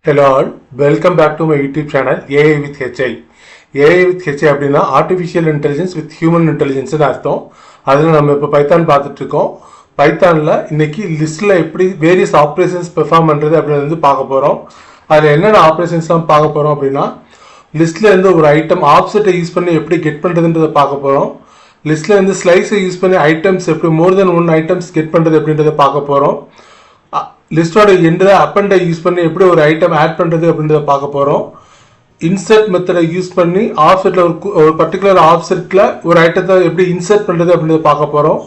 Hello all, welcome back to my YouTube channel AI with HI. AI with HI அப்படின்னா artificial intelligence with human இன்டெலிஜென்ஸ்னு அர்த்தம். அதில் நம்ம இப்போ Python பார்த்துட்டு இருக்கோம். பைத்தானில் இன்னைக்கு லிஸ்ட்டில் எப்படி வேரியஸ் ஆப்ரேஷன்ஸ் பெர்ஃபார்ம் பண்ணுறது அப்படின்னு வந்து பார்க்க போகிறோம். அதில் என்னென்ன ஆப்ரேஷன்ஸ்லாம் பார்க்க போகிறோம் அப்படின்னா, லிஸ்ட்டில் இருந்து ஒரு ஐட்டம் ஆப்செட்டை யூஸ் பண்ணி எப்படி கெட் பண்ணுறதுன்றதை பார்க்க போகிறோம். லிஸ்ட்டில் இருந்து ஸ்லைஸை யூஸ் பண்ணி ஐட்டம்ஸ் எப்படி மோர் தென் ஒன் ஐட்டம்ஸ் கெட் பண்ணுறது எப்படின்றத பார்க்க போகிறோம். லிஸ்டோட எண்டில் அப்பண்டை யூஸ் பண்ணி எப்படி ஒரு ஐட்டம் ஆட் பண்ணுறது அப்படின்றத பார்க்க போகிறோம். இன்சர்ட் மெத்தடை யூஸ் பண்ணி ஆஃப்செட்டில் ஒரு பர்டிகுலர் ஆஃப்செட்டில் ஒரு ஐட்டத்தை எப்படி இன்சர்ட் பண்ணுறது அப்படின்றத பார்க்க போகிறோம்.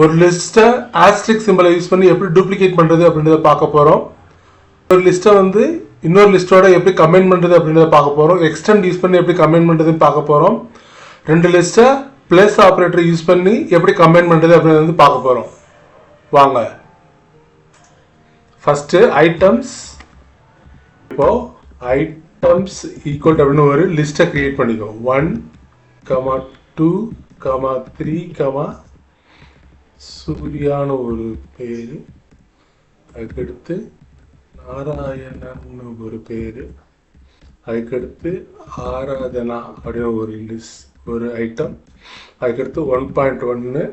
ஒரு லிஸ்ட்டை ஆஸ்ட்ரிக் சிம்பிளை யூஸ் பண்ணி எப்படி டூப்ளிகேட் பண்ணுறது அப்படின்றத பார்க்க போகிறோம். ஒரு லிஸ்ட்டை வந்து இன்னொரு லிஸ்ட்டோட எப்படி கம்பைன் பண்ணுறது அப்படின்றத பார்க்க போகிறோம். எக்ஸ்டெண்ட் யூஸ் பண்ணி எப்படி கம்பைன் பண்ணுறதுன்னு பார்க்க போகிறோம். ரெண்டு லிஸ்ட்டை ப்ளஸ் ஆப்ரேட்டர் யூஸ் பண்ணி எப்படி கம்பைன் பண்ணுறது அப்படின்றத வந்து பார்க்க போகிறோம். வாங்க. First items. இப்போ ஐட்டம்ஸ் ஈக்குவல் அப்படின்னு ஒரு லிஸ்ட்டை கிரியேட் பண்ணிக்கோ. 1, 2, 3, சூர்யான்னு ஒரு பேர், அதுக்கடுத்து நாராயணன்னு ஒரு பேர், அதுக்கடுத்து ஆராதனா அப்படின்னு ஒரு ஒரு ஐட்டம், அதுக்கடுத்து 1.1,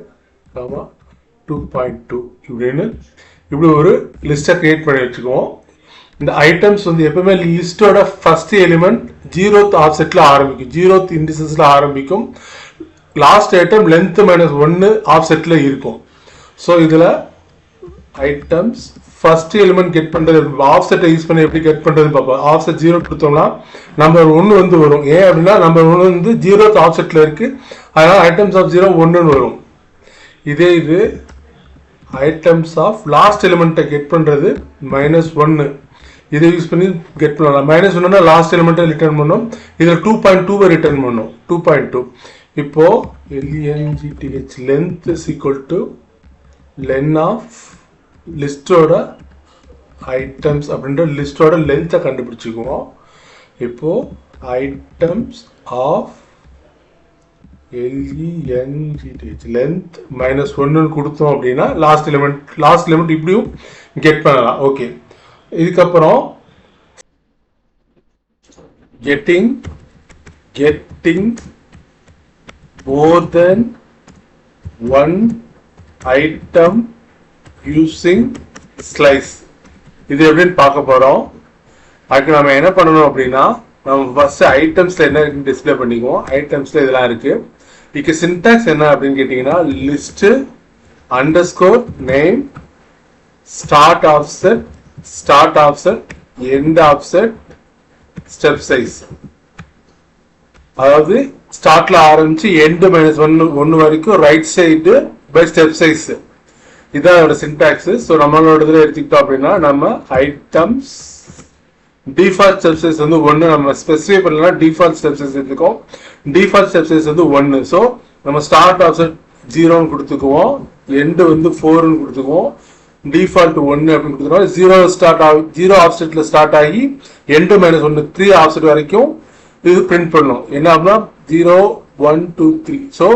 2.2 இப்படி ஒரு லிஸ்ட்டை கிரியேட் பண்ணி வச்சுக்குவோம். இந்த ஐட்டம்ஸ் வந்து எப்பவுமே லிஸ்டோட ஃபர்ஸ்ட் எலிமெண்ட் 0th ஆஃப்செட்டில் ஆரம்பிக்கும், 0th இண்டிசஸில் ஆரம்பிக்கும். லாஸ்ட் ஐட்டம் லென்த் -1 ஆஃப்செட்டில் இருக்கும். ஸோ இதில் ஐட்டம்ஸ் ஃபர்ஸ்ட் எலிமெண்ட் கெட் பண்ணுறது ஆஃப்செட்டை யூஸ் பண்ணி எப்படி கெட் பண்ணுறதுன்னு பார்ப்போம். ஆஃப்செட் 0 கொடுத்தோம்னா நம்பர் 1 வந்து வரும். ஏன் அப்படின்னா நம்பர் 1 வந்து 0th ஆஃப்செட்டில் இருக்குது, அதனால் ஐட்டம்ஸ் ஆஃப் 0 1ன்னு வரும். இதே இது ஐட்டம்ஸ் ஆஃப் லாஸ்ட் எலிமெண்ட்டை கெட் பண்ணுறது -1, இதை யூஸ் பண்ணி கெட் பண்ணலாம். -1னா லாஸ்ட் எலிமெண்ட்டை ரிட்டர்ன் பண்ணோம். இதில் 2.2 ரிட்டர்ன் பண்ணோம். 2.2 இப்போ LENGTH length is equal to len of லிஸ்டோட ஐட்டம்ஸ் அப்படின்ற லிஸ்டோட லென்த்தை கண்டுபிடிச்சிக்குவோம். இப்போ ஐட்டம்ஸ் ஆஃப் LENGTH லென்த் -1 கொடுத்தோம் அப்படின்னா லாஸ்ட் எலிமெண்ட் இப்படியும் கெட் பண்ணலாம். ஓகே, இதுக்கப்புறம் கெட்டிங் மோர் தென் ஒன் ஐட்டம் யூசிங் ஸ்லைஸ், இது எப்படின்னு பார்க்க போறோம். அதுக்கு நம்ம என்ன பண்ணணும் அப்படின்னா, நம்ம ஃபர்ஸ்ட் ஐட்டம்ஸ்ல என்ன இருக்கு டிஸ்பிளே பண்ணிக்குவோம். ஐட்டம்ஸ்ல இதெல்லாம் இருக்கு. இதுக்கு சின்டாக்ஸ் என்ன அப்படின்னு கேட்டீங்கன்னா, list underscore name start offset end offset step size. அதாவது ஸ்டார்ட்ல ஆரம்பிச்சு எண்ட் -1 வரைக்கும் right side by step size. இதான் அதோட சின்டாக்ஸ். ஸோ நம்மளோட இதில் எடுத்துக்கிட்டோம் அப்படின்னா, நம்ம ஐட்டம்ஸ் டிஃபால்ட் ஸ்டெப் சைஸ் வந்து 1 நம்ம ஸ்பெசிஃபை பண்ணலாம். டிஃபால்ட் ஸ்டெப் சைஸ் எடுத்துக்கோம். டிஃபால்ட் ஸ்டெப் சைஸ் வந்து 1. ஸோ நம்ம ஸ்டார்ட் ஆஃப்செட் 0ன்னு கொடுத்துக்குவோம், எண்டு வந்து 4ன்னு கொடுத்துக்குவோம், டிஃபால்ட் 1 அப்படின்னு கொடுத்துருவோம். 0 ஆஃப்செட்ல ஸ்டார்ட் ஆகி எண்டு -1 3 ஆஃப்செட் வரைக்கும் இது பிரிண்ட் பண்ணும். என்ன அப்படின்னா 0 1 2 3. ஸோ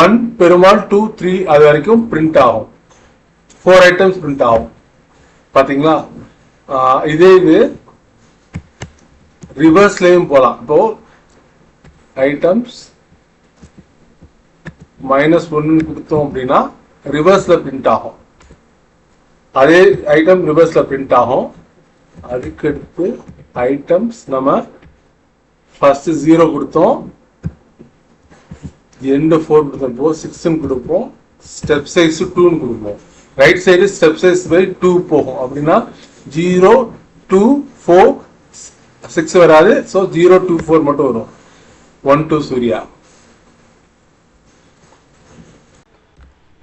1 பெருமாள் 2 3 அது வரைக்கும் பிரிண்ட் ஆகும். 4 ஐட்டம்ஸ் பிரிண்ட் ஆகும். பாத்தீங்களா? இதே இது ரிவர்ஸ்லயும் போலாம். இப்போ ஐட்டம்ஸ் -1 கொடுத்தோம் அப்படின்னா ரிவர்ஸ்ல பிரிண்ட் ஆகும். அதே ஐட்டம் ரிவர்ஸ்ல பிரிண்ட் ஆகும். அதுக்கடுத்து ஐட்டம்ஸ் நம்ம ஃபர்ஸ்ட் 0 கொடுத்தோம், எண்ட் 4 கொடுத்தோம், 6ன்னு கொடுப்போம், ஸ்டெப் சைஸ் 2ன்னு கொடுப்போம். Right side step size by 2 போகும். அப்படின்னா 0 2 4 6 வராது. ஸோ 0 2 4 மட்டும் வரும். 1 2 சூர்யா.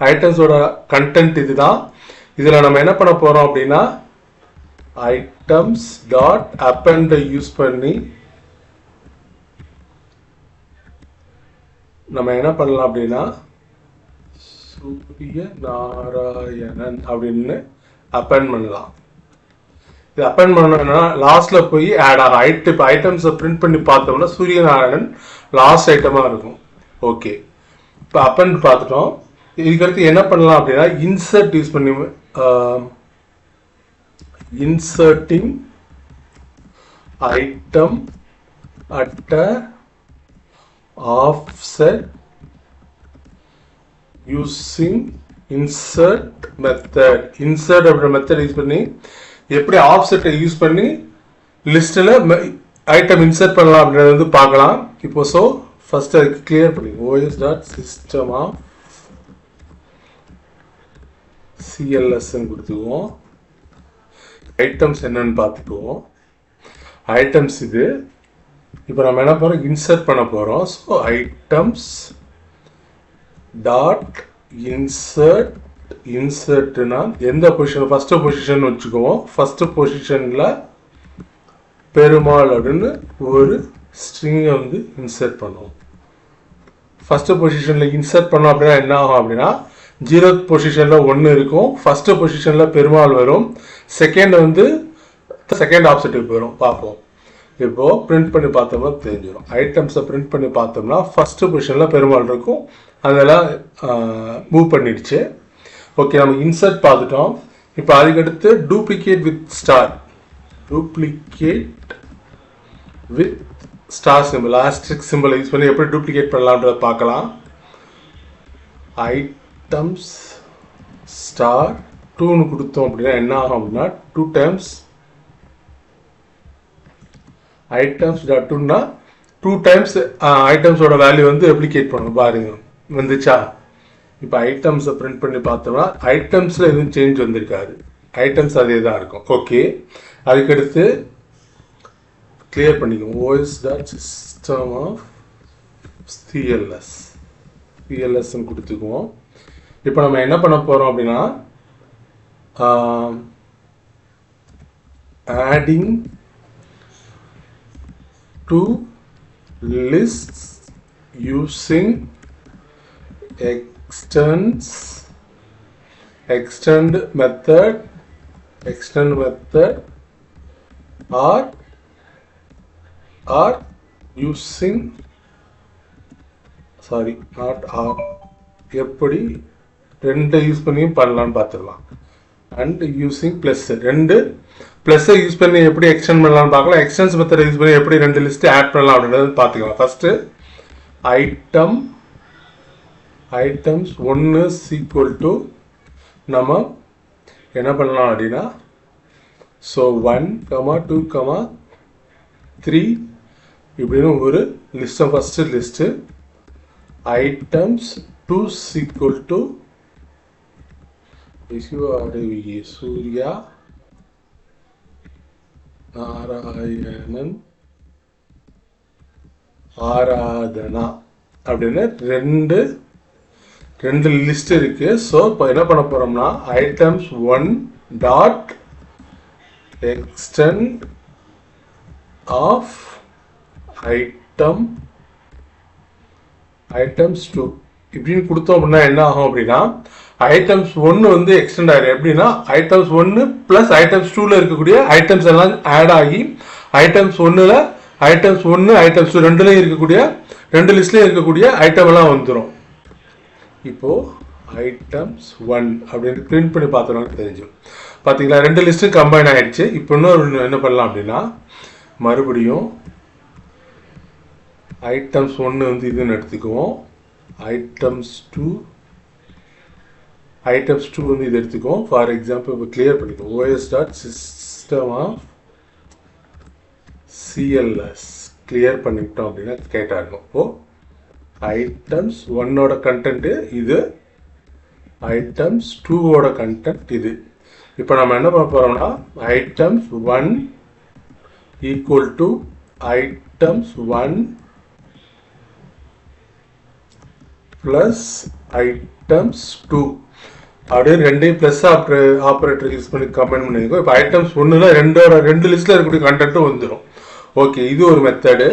ஐட்டம்ஸோட கண்டென்ட் இதுதான். இதுல நம்ம என்ன பண்ண போறோம் அப்படின்னா, ஐட்டம்ஸ் டாட் அப்பெண்ட் யூஸ் பண்ணி நம்ம என்ன பண்ணலாம் அப்படின்னா, சூரிய நாராயணன் அப்படின்னு அப்பெண்ட் பண்ணலாம். இது அப்பெண்ட் பண்ணோம்னா லாஸ்ட்ல போய் ஆட் ஆகும். ஐட்டம்ஸை பிரிண்ட் பண்ணி பார்த்தோம்னா சூரியநாராயணன் லாஸ்ட் ஐட்டமா இருக்கும். ஓகே, இப்போ அப்பெண்ட் பார்த்துட்டோம். இதுக்கடுத்து என்ன பண்ணலாம் அப்படின்னா, இன்சர்ட் யூஸ் பண்ணி inserting item at a offset using insert method. insert அப்படின்ற மெத்தட் யூஸ் பண்ணி எப்படி ஆஃப்செட்டை யூஸ் பண்ணி லிஸ்ட்டில் ஐட்டம் இன்சர்ட் பண்ணலாம் அப்படின்றத வந்து பார்க்கலாம். இப்போ ஸோ ஃபர்ஸ்ட் அதுக்கு கிளியர் பண்ணி os.system of cls கொடுத்துக்குவோம். ஐட்டம்ஸ் என்னன்னு பார்த்துக்குவோம். ஐட்டம்ஸ் இது. இப்போ நம்ம என்ன பண்ணுறோம், இன்சர்ட் பண்ண போகிறோம். ஸோ ஐட்டம்ஸ் டாட் இன்சர்ட்னா எந்த பொசிஷன், ஃபஸ்ட்டு பொசிஷன் வச்சுக்குவோம். ஃபஸ்ட்டு பொசிஷனில் பெருமாள் அப்படின்னு ஒரு ஸ்ட்ரிங்கை வந்து இன்சர்ட் பண்ணுவோம். ஃபஸ்ட்டு பொசிஷனில் இன்சர்ட் பண்ணோம் அப்படின்னா என்ன ஆகும் அப்படின்னா 0th பொசிஷனில் 1 இருக்கும், ஃபஸ்ட்டு பொசிஷனில் பெருமாள் வரும், செகண்ட் வந்து செகண்ட் ஆப்செட்டுக்கு போயிடும். பார்ப்போம். இப்போது பிரிண்ட் பண்ணி பார்த்தோம்னா தெரிஞ்சிடும். ஐட்டம்ஸை பிரிண்ட் பண்ணி பார்த்தோம்னா ஃபஸ்ட்டு பொசிஷனில் பெருமாள் இருக்கும், அதெல்லாம் மூவ் பண்ணிடுச்சு. ஓகே, நம்ம இன்சர்ட் பார்த்துட்டோம். இப்போ அதுக்கடுத்து duplicate with star, duplicate with star simple, ஆஸ்ட்ரிக் simple use பண்ணி எப்படி டூப்ளிகேட் பண்ணலான்றத பார்க்கலாம். ஐட்டம்ஸ் ஸ்டார் 2ன்னு கொடுத்தோம் அப்படின்னா என்ன ஆகும் அப்படின்னா 2 டைம்ஸ் ஐட்டம்ஸ் டாட் 2னா 2 டைம்ஸ் ஐட்டம்ஸோட வேல்யூ வந்து ரெப்ளிகேட் பண்ணணும். பாருங்க வந்துச்சா. இப்போ ஐட்டம்ஸை பிரிண்ட் பண்ணி பார்த்தோம்னா ஐட்டம்ஸில் எதுவும் சேஞ்ச் வந்திருக்காது, ஐட்டம்ஸ் அதே தான் இருக்கும். ஓகே, அதுக்கடுத்து கிளியர் பண்ணிக்கோங்க. os.system of cls கொடுத்துக்குவோம். இப்போ நம்ம என்ன பண்ண போகிறோம் அப்படின்னா adding to lists using extend method or using sorry not or எப்படி ரெண்டு யூஸ் பண்ணியும் பண்ணலான்னு பார்த்துக்கலாம். அண்ட் யூஸிங் ப்ளஸ், ரெண்டு ப்ளஸ்ஸை யூஸ் பண்ணி எப்படி எக்ஸ்டெண்ட் பண்ணலாம்னு பார்க்கலாம். எக்ஸ்டென்ஸ் மெத்தடை யூஸ் பண்ணி எப்படி ரெண்டு லிஸ்ட்டு ஆட் பண்ணலாம் அப்படின்றது பார்த்துக்கலாம். ஃபஸ்ட்டு ஐட்டம்ஸ் 1 ஈக்குவல் டு நம்ம என்ன பண்ணலாம் அப்படின்னா ஸோ 1, 2, 3 இப்படின்னு ஒரு லிஸ்ட்டை first list items 2 equal to Surya Narayanan Aradhana அப்படின்னு ரெண்டு லிஸ்ட் இருக்கு. ஸோ இப்போ என்ன பண்ண போறோம்னா items 1 dot extend of items 2 இப்படின்னு கொடுத்தோம் அப்படின்னா என்ன ஆகும் அப்படின்னா ஐட்டம்ஸ் 1 வந்து எக்ஸ்டெண்ட் ஆயிடும். எப்படின்னா ஐட்டம்ஸ் 1 பிளஸ் ஐட்டம்ஸ் 2ல இருக்கக்கூடிய ஐட்டம்ஸ் எல்லாம் ஆட் ஆகி ஐட்டம்ஸ் 1ல ஐட்டம்ஸ் 1 ஐட்டம்ஸ் 2 ரெண்டுலையும் இருக்கக்கூடிய ரெண்டு லிஸ்ட்லையும் இருக்கக்கூடிய ஐட்டம் எல்லாம் வந்துடும். இப்போ ஐட்டம்ஸ் 1 அப்படின்னு பிரிண்ட் பண்ணி பார்த்தோம்னா தெரிஞ்சிடும். பார்த்தீங்களா, ரெண்டு லிஸ்ட்டும் கம்பைன் ஆயிடுச்சு. இப்போ இன்னொரு என்ன பண்ணலாம் அப்படின்னா மறுபடியும் ஐட்டம்ஸ் 1 வந்து இதுன்னு எடுத்துக்குவோம். ஐட்டம்ஸ் 2 வந்து இது எடுத்துக்குவோம். ஃபார் எக்ஸாம்பிள் இப்போ கிளியர் பண்ணிக்குவோம். os.system of cls கிளியர் பண்ணிக்கிட்டோம் அப்படின்னா கேட்டாக இருக்கும். இப்போது ஐட்டம்ஸ் 1ஓட கண்டென்ட்டு இது, ஐட்டம்ஸ் 2ஓட கண்டென்ட் இது. இப்போ நம்ம என்ன பண்ண போகிறோம்னா items 1 equal to items 1 plus items 2 அப்படியே ரெண்டையும் ப்ளஸ் ஆப்ரேட்டர் யூஸ் பண்ணி கம்பைன் பண்ணிக்கோ. இப்போ ஐட்டம்ஸ் 1ல ரெண்டு லிஸ்ட்டில் இருக்கக்கூடிய கண்டென்ட்டும் வந்துடும். ஓகே, இது ஒரு மெத்தடு.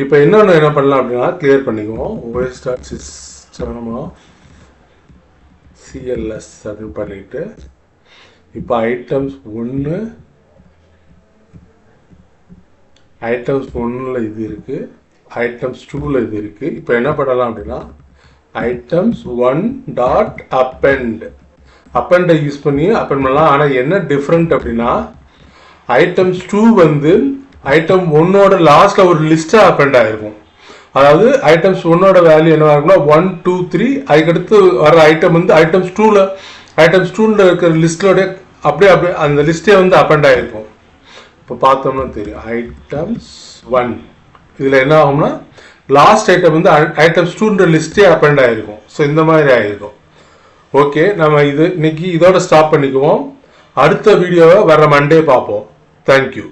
இப்போ இன்னொன்று என்ன பண்ணலாம் அப்படின்னா கிளியர் பண்ணிக்குவோம். os.system of cls அப்படின்னு பண்ணிட்டு இப்போ ஐட்டம்ஸ் 1ல இது இருக்குது, ஐட்டம்ஸ் 2ல இது இருக்குது. இப்போ என்ன பண்ணலாம் அப்படின்னா ஐட்டம்ஸ் 1 டாட் அப்பெண்டை யூஸ் பண்ணி அப்பெண்ட் பண்ணலாம். ஆனால் என்ன டிஃப்ரெண்ட் அப்படின்னா ஐட்டம்ஸ் 2 வந்து ஐட்டம் 1ஓட லாஸ்ட்ல ஒரு லிஸ்ட் அப்பெண்ட் ஆயிருக்கும். அதாவது ஐட்டம்ஸ் 1ஓட வேல்யூ என்னவா இருக்குன்னா 1 2 3, அதுக்கடுத்து வர ஐட்டம் வந்து ஐட்டம்ஸ் 2ல இருக்கிற லிஸ்டோட அப்படியே அந்த லிஸ்டே வந்து அப்பெண்ட் ஆயிருக்கும். இப்போ பார்த்தோம்னா தெரியும் ஐட்டம்ஸ் 1 இதில் என்ன ஆகும்னா லாஸ்ட் ஐட்டம் வந்து ஐட்டம்ஸ் 2ன்ற லிஸ்டே அப்பெண்ட் ஆயிருக்கும். ஸோ இந்த மாதிரி ஆயிருக்கும். ஓகே, நம்ம இன்னைக்கு இதோட ஸ்டாப் பண்ணிக்குவோம். அடுத்த வீடியோவை வர மண்டே பார்ப்போம். தேங்க்யூ.